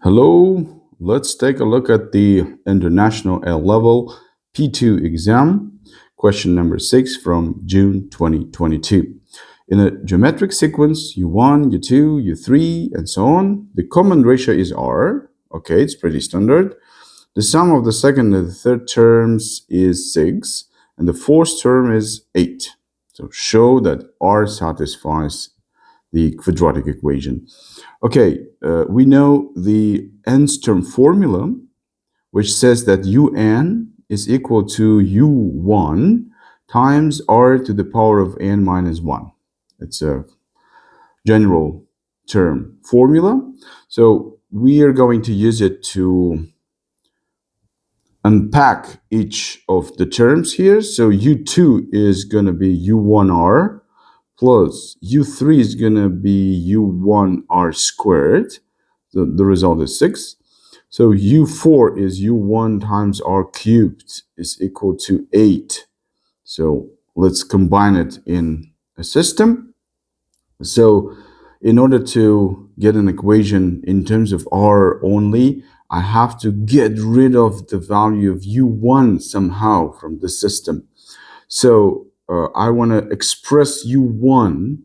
Hello, let's take a look at the International L Level P2 exam, question number 6 from June 2022. In a geometric sequence, U1, U2, U3, and so on, the common ratio is R. Okay, it's pretty standard. The sum of the second and the third terms is 6, and the fourth term is 8. So show that R satisfies the quadratic equation. Okay, we know the nth term formula, which says that un is equal to u1 times r to the power of n minus 1. It's a general term formula. So we are going to use it to unpack each of the terms here. So u2 is going to be u1r plus u3 is going to be u1r squared. So the result is 6. So u4 is u1 times r cubed is equal to 8. So let's combine it in a system. So in order to get an equation in terms of r only, I have to get rid of the value of u1 somehow from the system. So I want to express u1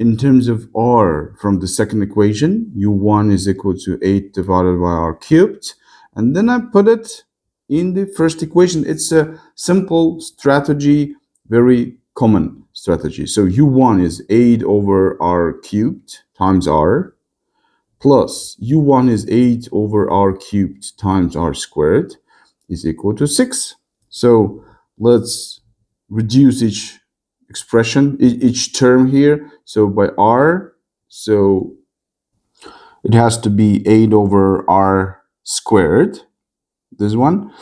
in terms of r from the second equation. u1 is equal to 8 divided by r cubed. And then I put it in the first equation. It's a simple strategy, very common strategy. So u1 is 8 over r cubed times r plus u1 is 8 over r cubed times r squared is equal to 6. So let's reduce each expression, each term here. So by r, so it has to be 8 over r squared, this one.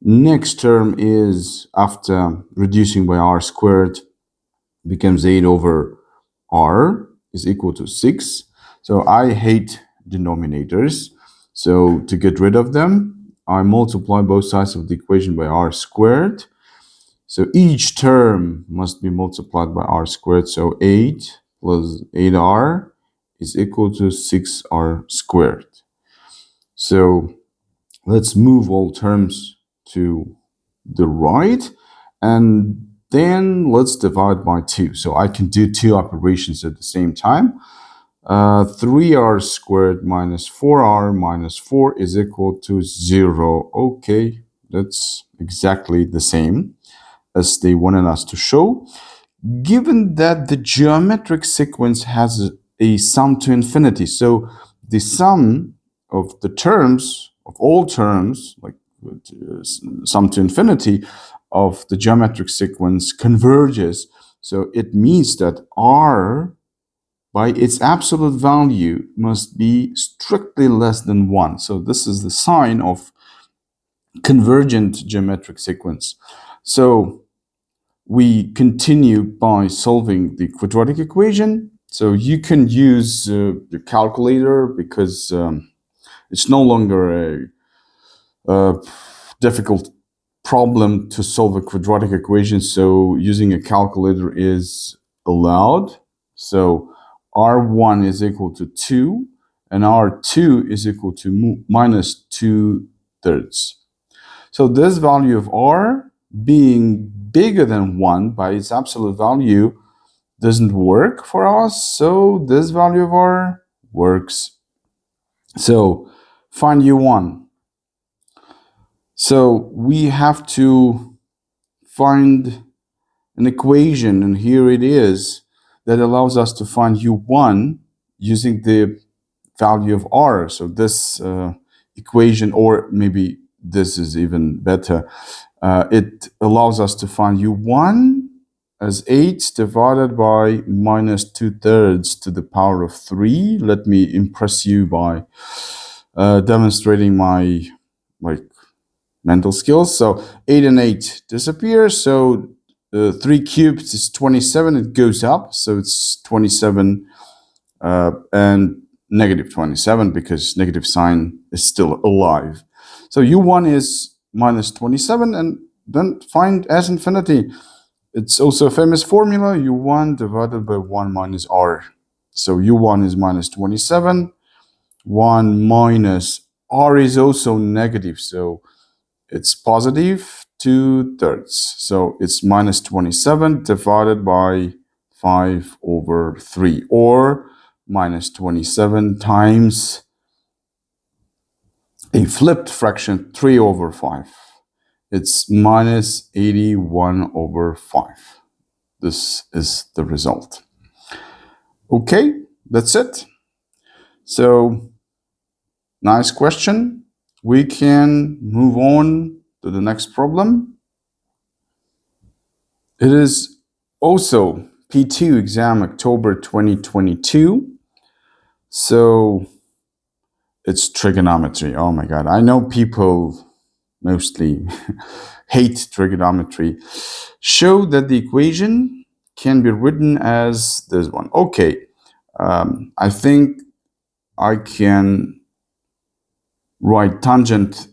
Next term is, after reducing by r squared, becomes 8 over r is equal to 6. So I hate denominators. So to get rid of them, I multiply both sides of the equation by r squared. So each term must be multiplied by r squared. So 8 plus 8r is equal to 6r squared. So let's move all terms to the right, and then let's divide by 2. So I can do two operations at the same time. 3r squared minus 4r minus 4 is equal to 0. Okay, that's exactly the same as they wanted us to show. Given that the geometric sequence has a sum to infinity, so the sum of the terms, of all terms, like sum to infinity of the geometric sequence converges. So it means that r, by its absolute value, must be strictly less than 1. So this is the sign of convergent geometric sequence. So we continue by solving the quadratic equation. So you can use your calculator because it's no longer a difficult problem to solve a quadratic equation. So using a calculator is allowed. So r1 is equal to 2 and r2 is equal to minus 2/3. So this value of r being bigger than 1 by its absolute value doesn't work for us. So this value of r works. So find u1. So we have to find an equation, and here it is, that allows us to find u1 using the value of r. So this equation, or maybe this is even better, it allows us to find u1 as 8 divided by minus 2/3 to the power of 3. Let me impress you by demonstrating my mental skills. So 8 and 8 disappear. So 3 cubed is 27. It goes up. So it's 27 and negative 27 because negative sign is still alive. So u1 is minus 27, and then find s infinity. It's also a famous formula, u1 divided by 1 minus r. So u1 is minus 27. 1 minus r is also negative, so it's positive 2/3. So it's minus 27 divided by 5/3, or minus 27 times a flipped fraction 3/5. It's minus 81/5. This is the result. Okay, that's it. So, nice question. We can move on to the next problem. It is also P2 exam, October 2022. So, it's trigonometry. Oh my God. I know people mostly hate trigonometry. Show that the equation can be written as this one. Okay. I think I can write tangent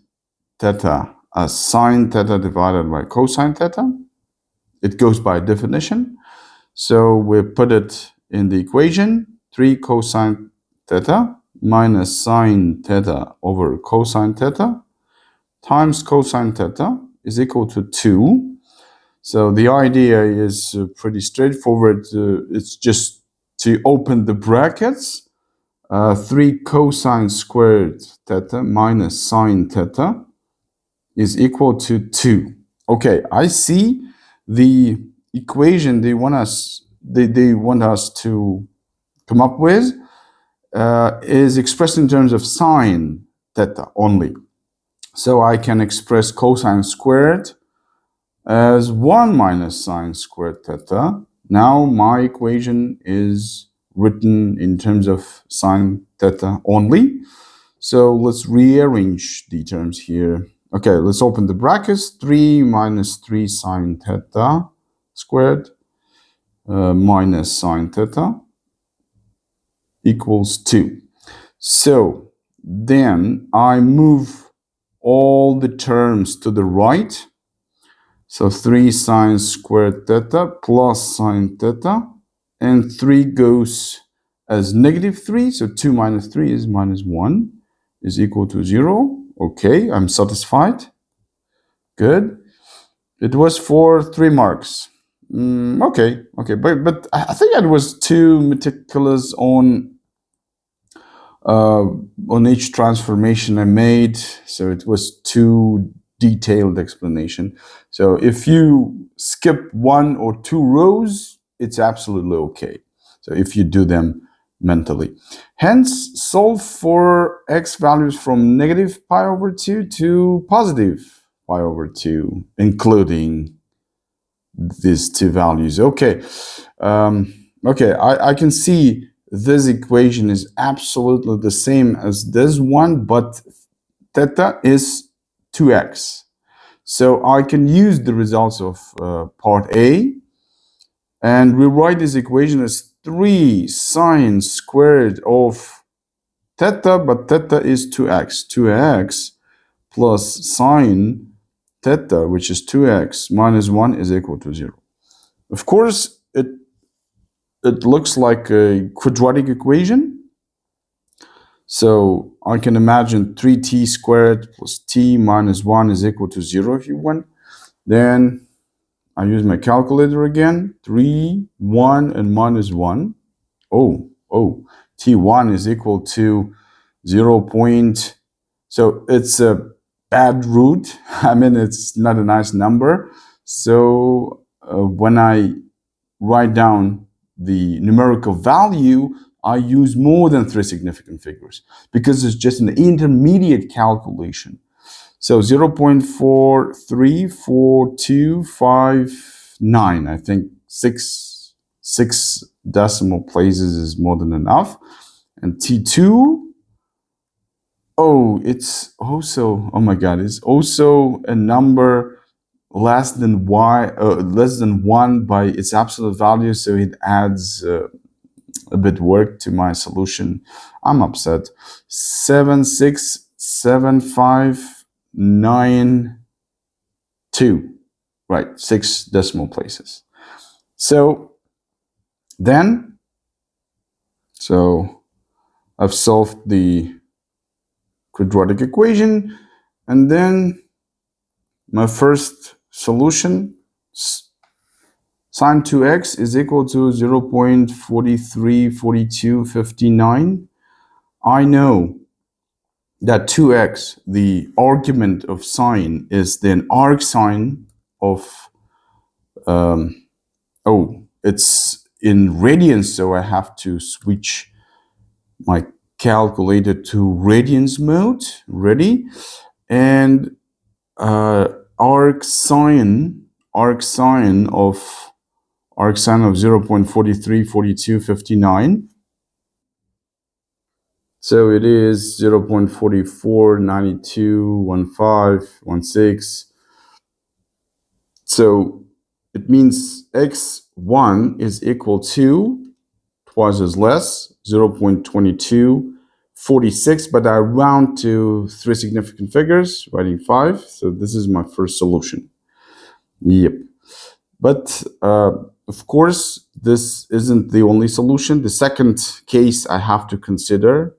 theta as sine theta divided by cosine theta. It goes by definition. So we put it in the equation, 3 cosine theta minus sine theta over cosine theta times cosine theta is equal to 2. So the idea is pretty straightforward. It's just to open the brackets. 3 cosine squared theta minus sine theta is equal to 2. Okay, I see the equation they want us to come up with is expressed in terms of sine theta only. So I can express cosine squared as 1 minus sine squared theta. Now my equation is written in terms of sine theta only. So let's rearrange the terms here. Okay, let's open the brackets. 3 minus 3 sine theta squared minus sine theta equals 2. So then I move all the terms to the right. So 3 sine squared theta plus sine theta, and 3 goes as negative 3. So 2 minus 3 is minus 1 is equal to 0. Okay, I'm satisfied. Good. It was for 3 marks. Okay, but I think I was too meticulous on each transformation I made, so it was too detailed explanation. So if you skip 1 or 2 rows, it's absolutely okay. So if you do them mentally. Hence, solve for x values from negative pi over 2 to positive pi over 2, including these 2 values. Okay, I can see this equation is absolutely the same as this one, but theta is 2x. So I can use the results of part A and rewrite this equation as 3 sine squared of theta, but theta is 2x. 2x plus sine theta, which is 2x minus 1, is equal to 0. Of course, it looks like a quadratic equation. So I can imagine 3t squared plus t minus 1 is equal to 0 if you want. Then I use my calculator again. 3, 1, and minus 1. T1 is equal to 0. So it's a bad root. I mean, it's not a nice number. So when I write down the numerical value, I use more than 3 significant figures because it's just an intermediate calculation. So 0.434259. I think six decimal places is more than enough. And T2, it's also, oh my God, it's also a number less than 1 by its absolute value, so it adds a bit work to my solution. I'm upset. 7675992. Right, 6 decimal places. So I've solved the quadratic equation. And then my first solution, sine 2x is equal to 0.434259. I know that 2x, the argument of sine, is then arcsine of, it's in radians, so I have to switch my calculator to radians mode. Ready? And arcsine of 0.434259. So it is 0.44921516. So it means x1 is equal to twice as less, 0.2246, but I round to three significant figures, writing 5. So this is my first solution. Yep. But of course, this isn't the only solution. The second case I have to consider,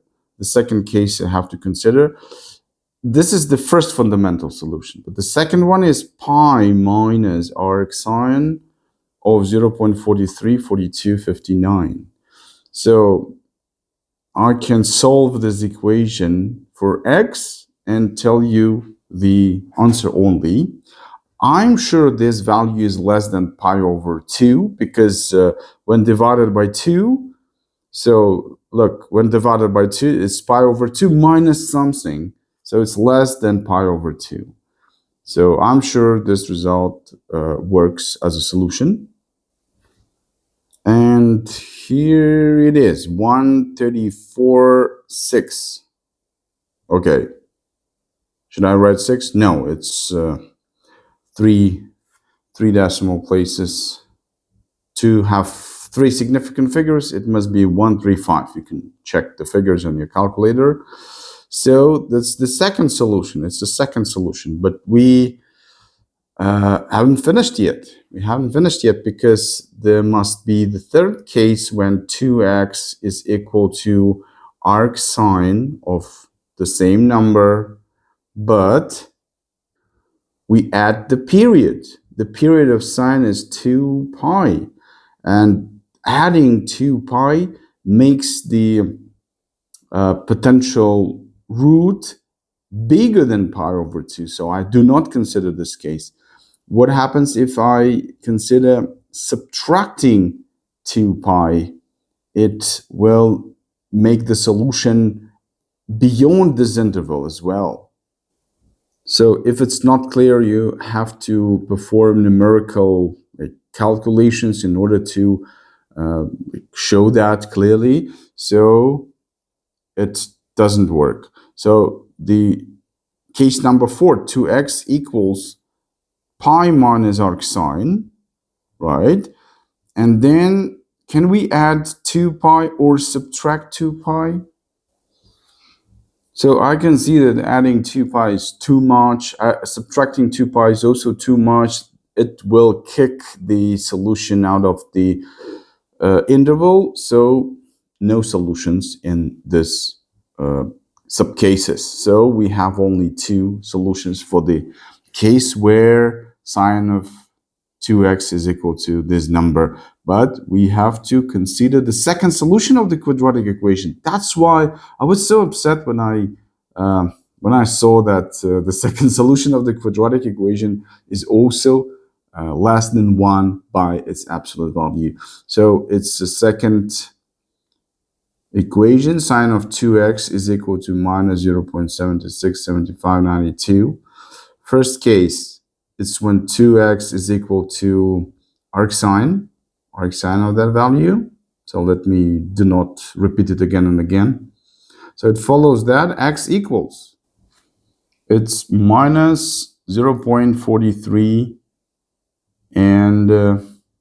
this is the first fundamental solution. But the second one is pi minus arcsine of 0.434259. So I can solve this equation for x and tell you the answer only. I'm sure this value is less than pi over 2 because when divided by 2, so look, when divided by 2, it's pi over 2 minus something. So it's less than pi over 2. So I'm sure this result works as a solution. And here it is, 134.6. Okay. Should I write 6? No, it's three decimal places. To have three significant figures, it must be 135. You can check the figures on your calculator. So that's the second solution. It's the second solution, but we haven't finished yet. We haven't finished yet because there must be the third case when 2x is equal to arcsine of the same number, but we add the period. The period of sine is 2 pi. And adding 2 pi makes the potential root bigger than pi over 2. So I do not consider this case. What happens if I consider subtracting 2 pi? It will make the solution beyond this interval as well. So if it's not clear, you have to perform numerical calculations in order to show that clearly. So it doesn't work. So the case number 4, 2x equals pi minus arcsine, right? And then can we add 2 pi or subtract 2 pi? So I can see that adding 2 pi is too much. Subtracting 2 pi is also too much. It will kick the solution out of the interval. So no solutions in this subcases. So we have only two solutions for the case where sine of 2x is equal to this number. But we have to consider the second solution of the quadratic equation. That's why I was so upset when I saw that the second solution of the quadratic equation is also less than 1 by its absolute value. So it's the second equation. Sine of 2x is equal to minus 0.767592. First case, it's when 2x is equal to arcsine of that value. So let me do not repeat it again and again. So it follows that x equals, it's minus 0.43 and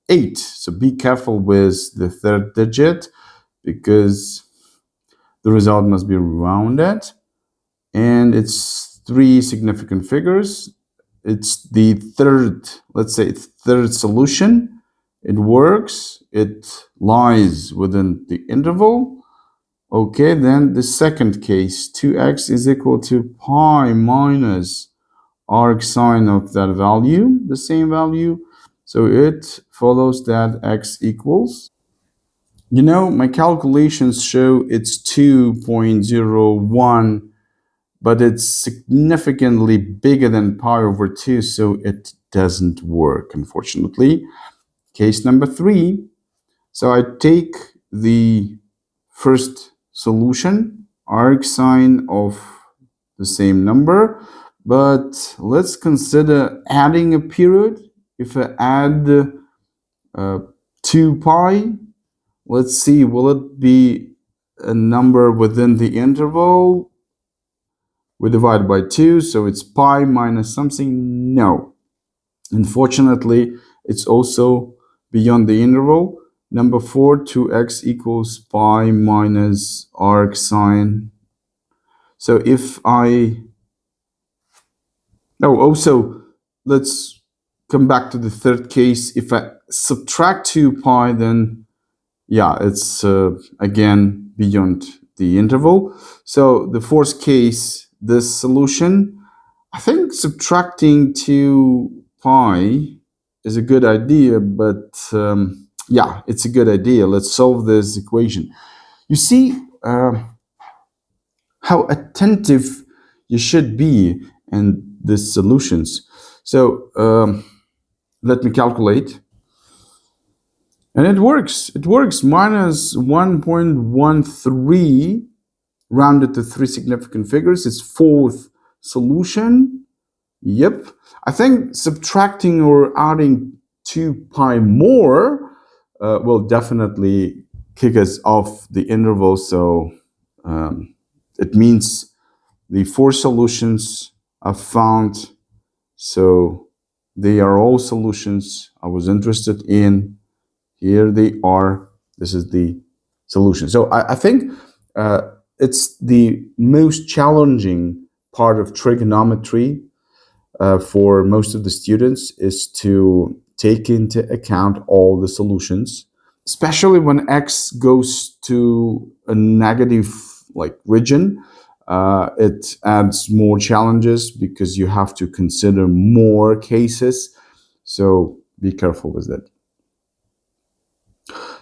8. So be careful with the third digit because the result must be rounded. And it's three significant figures. It's the third, let's say it's third solution. It works. It lies within the interval. Okay, then the second case, 2x is equal to pi minus arc sine of that value, the same value. So it follows that x equals, my calculations show it's 2.01, but it's significantly bigger than pi over 2, so it doesn't work, unfortunately. Case number 3. So I take the first solution, arc sine of the same number, but let's consider adding a period. If I add 2 pi, let's see, will it be a number within the interval? We divide by 2, so it's pi minus something. No. Unfortunately, it's also beyond the interval. Number 4, 2x equals pi minus arc sine. So if I... Oh, also, let's come back to the third case. If I subtract 2 pi, then, yeah, it's again beyond the interval. So the fourth case, this solution, I think subtracting 2 pi is a good idea, but yeah, it's a good idea. Let's solve this equation. You see how attentive you should be in these solutions. So let me calculate. And it works. It works. Minus 1.13 rounded to 3 significant figures. It's fourth solution. Yep. I think subtracting or adding 2 pi more will definitely kick us off the interval. So it means the 4 solutions are found. So they are all solutions I was interested in. Here they are. This is the solution. So I think it's the most challenging part of trigonometry for most of the students is to take into account all the solutions, especially when x goes to a negative region. It adds more challenges because you have to consider more cases. So be careful with that.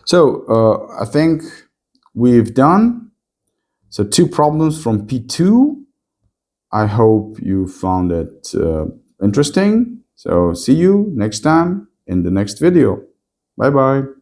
So I think we've done 2 problems from P2. I hope you found it interesting. So see you next time in the next video. Bye bye.